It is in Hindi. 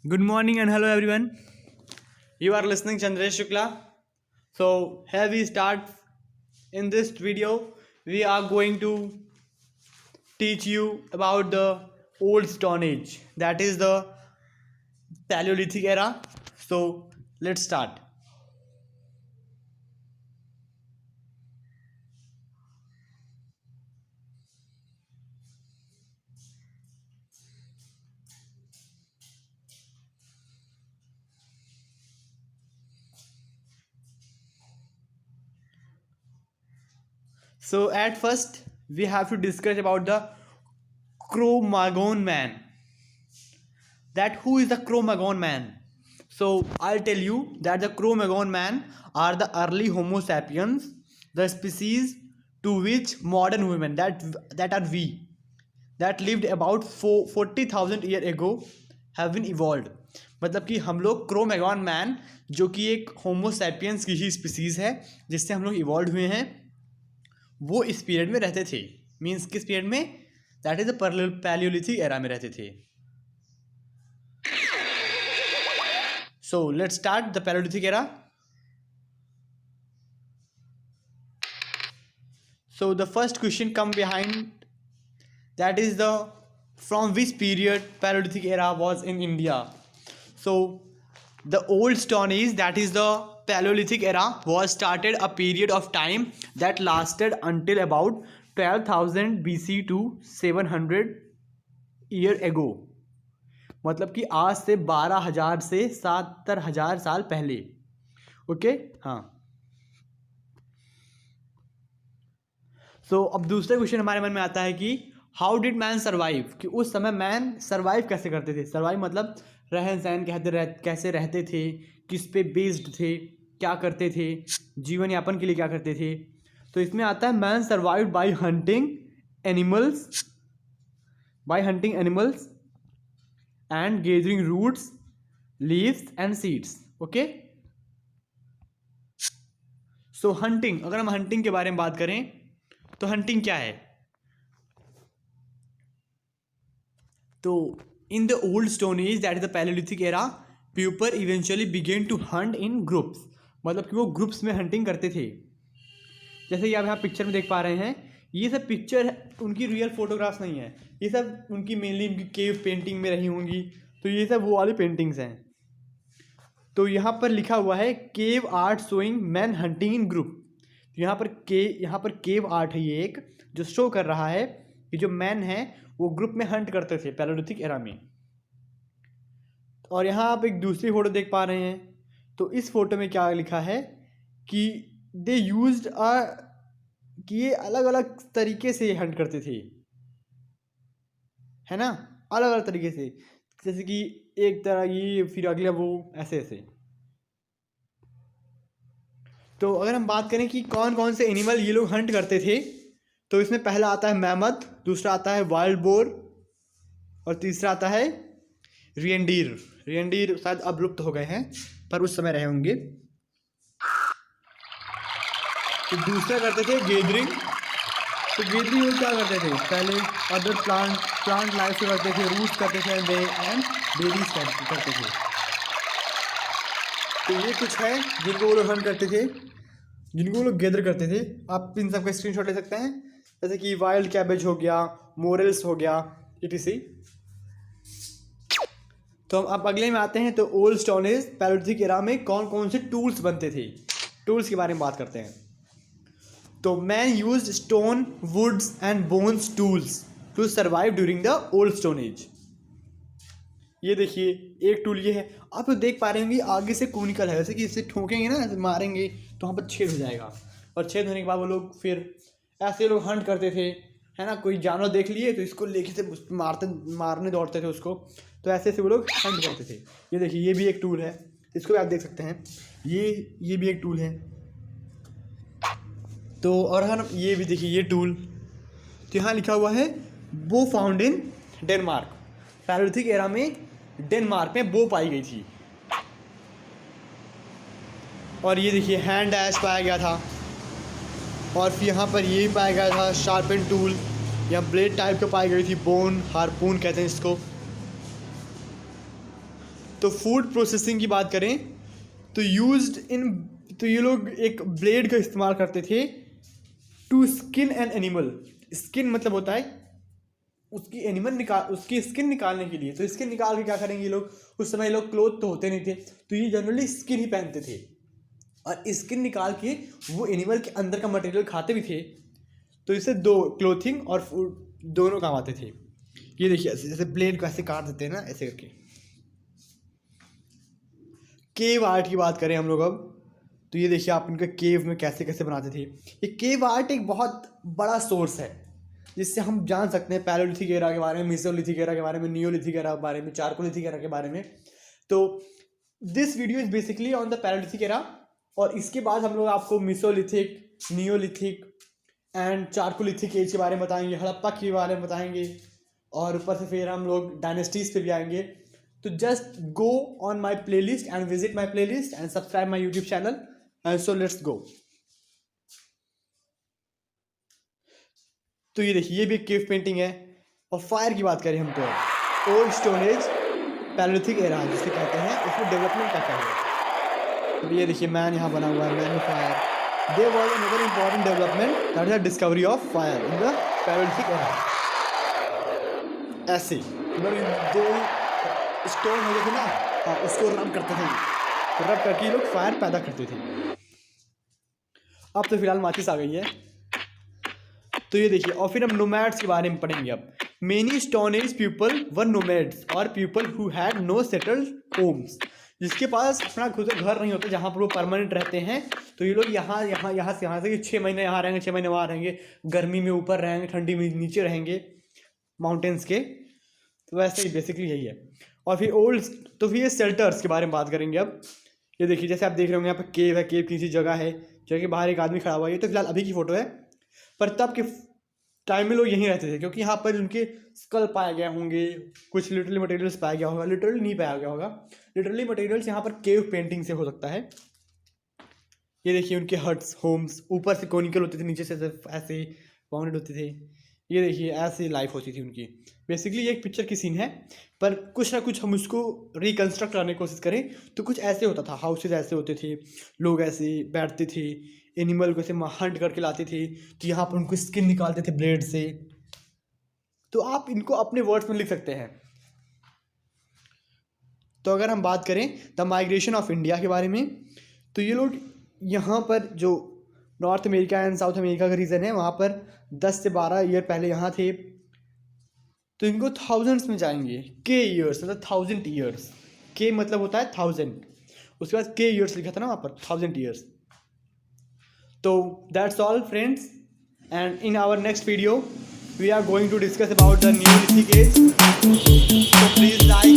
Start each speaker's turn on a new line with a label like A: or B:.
A: Good morning and hello everyone. You are listening Chandresh Shukla. So here we start. In this video, we are going to teach you about the old Stone Age. That is the Paleolithic era. So let's start. So at first, we have to discuss about the Cro-Magnon man. That who is the Cro-Magnon man? So I'll tell you that the Cro-Magnon man are the early Homo sapiens, the species to which modern women that are we that lived about 40,000 year ago have been evolved. मतलब कि हम लोग क्रोमैगन मैन जो कि एक होमो सैपियंस की ही स्पीसीज है जिससे हम लोग इवॉल्व हुए हैं, वो इस पीरियड में रहते थे. मीन्स किस पीरियड में? That is the Palaeolithic era में रहते थे. So let's start the Paleolithic era. So the first question come behind, that is the from which period Paleolithic era was in India. So the old Stone Age, that is the Paleolithic era, was started a period of time that lasted until about 12,000 BC to 700 year ago. मतलब कि आज से 12,000 से 70,000 साल पहले. ओके हाँ. सो अब दूसरा क्वेश्चन हमारे मन में आता है कि हाउ डिड मैन सर्वाइव, कि उस समय मैन सर्वाइव कैसे करते थे. सर्वाइव मतलब रहन सहन कैसे रहते थे, किस पे बेस्ड थे, क्या करते थे, जीवन यापन के लिए क्या करते थे. तो इसमें आता है man survive bye hunting animals and gathering roots, leaves and seeds. Okay. So hunting, अगर हम hunting के बारे में बात करें तो hunting क्या है? तो in the old Stone Age, that is the Paleolithic era, people eventually began to hunt in groups. मतलब कि वो ग्रुप्स में हंटिंग करते थे. जैसे कि आप यहाँ पिक्चर में देख पा रहे हैं, ये सब पिक्चर उनकी रियल फोटोग्राफ्स नहीं है, ये सब उनकी मेनली उनकी केव पेंटिंग में रही होंगी. तो ये सब वो वाली पेंटिंग्स हैं. तो यहाँ पर लिखा हुआ है cave art showing man hunting in group. यहाँ पर केव आर्ट है, ये एक जो शो कर रहा है कि जो मैन है वो ग्रुप में हंट करते थे पैलेयोलिथिक एरा में. और यहाँ आप एक दूसरी फोटो देख पा रहे हैं. तो इस फोटो में क्या लिखा है कि दे यूज्ड कि ये अलग अलग तरीके से हंट करते थे, है ना, अलग अलग तरीके से. जैसे कि एक तरह ये, फिर अगला वो, ऐसे ऐसे. तो अगर हम बात करें कि कौन कौन से एनिमल ये लोग हंट करते थे, तो इसमें पहला आता है मैमथ, दूसरा आता है वाइल्ड बोर और तीसरा आता है रियनडीर. रियनडीर शायद अब लुप्त हो गए हैं पर उस समय रहे होंगे. तो दूसरा करते थे गैदरिंग. तो गैदरिंग वो क्या करते थे, पहले अदर प्लांट लाइफ से करते थे, रूट्स करते थे एंड बेरीज करते थे. तो ये कुछ है जिनको वो लोग हंट करते थे, जिनको वो लोग गैदर करते थे. आप इन सब का स्क्रीनशॉट ले सकते हैं, जैसे कि वाइल्ड कैबेज हो गया, मोरल्स हो गया, etc. तो हम अब अगले में आते हैं. तो ओल्ड स्टोन एज पैलेयोलिथिक एरा में कौन कौन से टूल्स बनते थे, टूल्स के बारे में बात करते हैं. तो man used stone, woods and bones tools to survive during the old stone age. ये देखिए एक टूल ये है, आप तो देख पा रहे होंगे आगे से कॉनिकल है, जैसे कि इसे ठोकेंगे ना, मारेंगे तो वहाँ पर छेद हो जाएगा. और छेद होने के बाद वो लोग फिर ऐसे लोग हंट करते थे, है ना. कोई जानवर देख लिए तो इसको लेके से मारने दौड़ते थे उसको. तो ऐसे ऐसे वो लोग हंट करते थे. ये देखिए ये भी एक टूल है, इसको भी आप देख सकते हैं. ये भी एक टूल है. तो और हम ये भी देखिए ये टूल. तो यहाँ लिखा हुआ है बो फाउंड इन डेनमार्क. पैलेयोलिथिक एरा में डेनमार्क में बो पाई गई थी. और ये देखिए हैंड ऐश पाया गया था. और फिर यहाँ पर ये भी पाया गया था शार्पन टूल. या ब्लेड टाइप का पाई गई थी, बोन हार्पून कहते हैं इसको। तो फूड प्रोसेसिंग की बात करें तो ये लोग एक ब्लेड का इस्तेमाल करते थे to skin an animal. Skin मतलब होता है उसकी स्किन निकालने के लिए। तो स्किन निकाल के क्या करेंगे ये लोग, उस समय ये लोग क्लोथ तो होते नहीं थे, तो ये जनरली स्किन ही पहनते थे और स्किन निकाल के वो एनिमल के अंदर का मटेरियल खाते भी थे। तो इससे दो क्लोथिंग और फूड दोनों काम आते थे। ये देखिए जैसे ब्लेड को ऐसे काट देते हैं ना, ऐसे करके। केव आर्ट की बात करें हम लोग अब, तो ये देखिए आप इनके केव में कैसे कैसे बनाते थे। ये केव आर्ट एक बहुत बड़ा सोर्स है जिससे हम जान सकते हैं पैलोलिथिक एरा के बारे में, मेसोलिथिक एरा के बारे में, नियोलिथिक एरा के बारे में, चारकोलिथिक एरा के बारे में। तो this video is basically on the paleolithic era, और इसके बाद हम लोग आपको mesolithic, neolithic and chalcolithic age के बारे में बताएंगे, हड़प्पा के बारे में बताएंगे, और ऊपर से फिर हम लोग डायनेस्टीज पे भी आएंगे। तो just go on my play list and visit my play list and subscribe my YouTube channel and so let's go. तो ये देखिए ये भी एक केव पेंटिंग है। और फायर की बात करें हम तो old stone as palaeolithic era जिसे कहते हैं, उसमें डेवलपमेंट क्या क्या है। तो ये देखिए मैन यहाँ बना हुआ है, man of fire. There was another important development, that is the discovery of fire in the paleolithic era. ऐसे दो स्टोन हो गए थे ना, हाँ उसको रब करते थे, तो रब करके ये लोग फायर पैदा करते थे। अब तो फिलहाल माचिस आ गई है। तो ये देखिए, और फिर हम नोमैड्स के बारे में पढ़ेंगे अब। Many stone age people were nomads और people who had no settled homes, जिसके पास अपना खुद का घर नहीं होता जहाँ पर वो परमानेंट रहते हैं। तो ये लोग यहाँ से 6 महीने यहाँ रहेंगे, 6 महीने वहाँ रहेंगे, गर्मी में ऊपर रहेंगे, ठंडी में नीचे रहेंगे माउंटेन्स के। तो वैसे ही बेसिकली यही है। और फिर तो फिर ये शेल्टर्स के बारे में बात करेंगे अब। ये देखिए जैसे आप देख रहे होंगे यहाँ पर केव है, केव किसी जगह है, जगह के बाहर एक आदमी खड़ा हुआ है। ये तो फिलहाल अभी की फ़ोटो है, पर तब के टाइम में लोग यहीं रहते थे क्योंकि यहाँ पर उनके स्कल पाए गए होंगे, कुछ लिटरली मटेरियल्स पाया गया होगा, लिटरली नहीं पाया गया होगा। लिटरली मटेरियल्स यहाँ पर केव पेंटिंग से हो सकता है। ये देखिए उनके हट्स, होम्स ऊपर से कोनिकल होते थे, नीचे से ऐसे बाउंडेड होते थे। ये देखिए ऐसी लाइफ होती थी उनकी। बेसिकली ये एक पिक्चर की सीन है, पर कुछ ना कुछ हम उसको रिकन्स्ट्रक्ट करने की कोशिश करें तो कुछ ऐसे होता था। हाउसेज ऐसे होते थे, लोग ऐसे बैठते थे, एनिमल को ऐसे हंट करके लाते थे, तो यहाँ पर उनको स्किन निकालते थे ब्लेड से। तो आप इनको अपने वर्ड्स में लिख सकते हैं। तो अगर हम बात करें द माइग्रेशन ऑफ इंडिया के बारे में, तो ये लोग यहाँ पर जो north America and south America का रीजन है वहाँ पर 10 से 12 ईयर पहले यहाँ थे। तो इनको थाउजेंड्स में जाएंगे, के ईयर्स मतलब 1000 ईयर्स। के मतलब होता है 1000, उसके बाद के ईयर्स लिखा था ना वहाँ पर, 1000 ईयर्स। तो that's all friends, and in our next video we are going to discuss about the neolithic age. So please like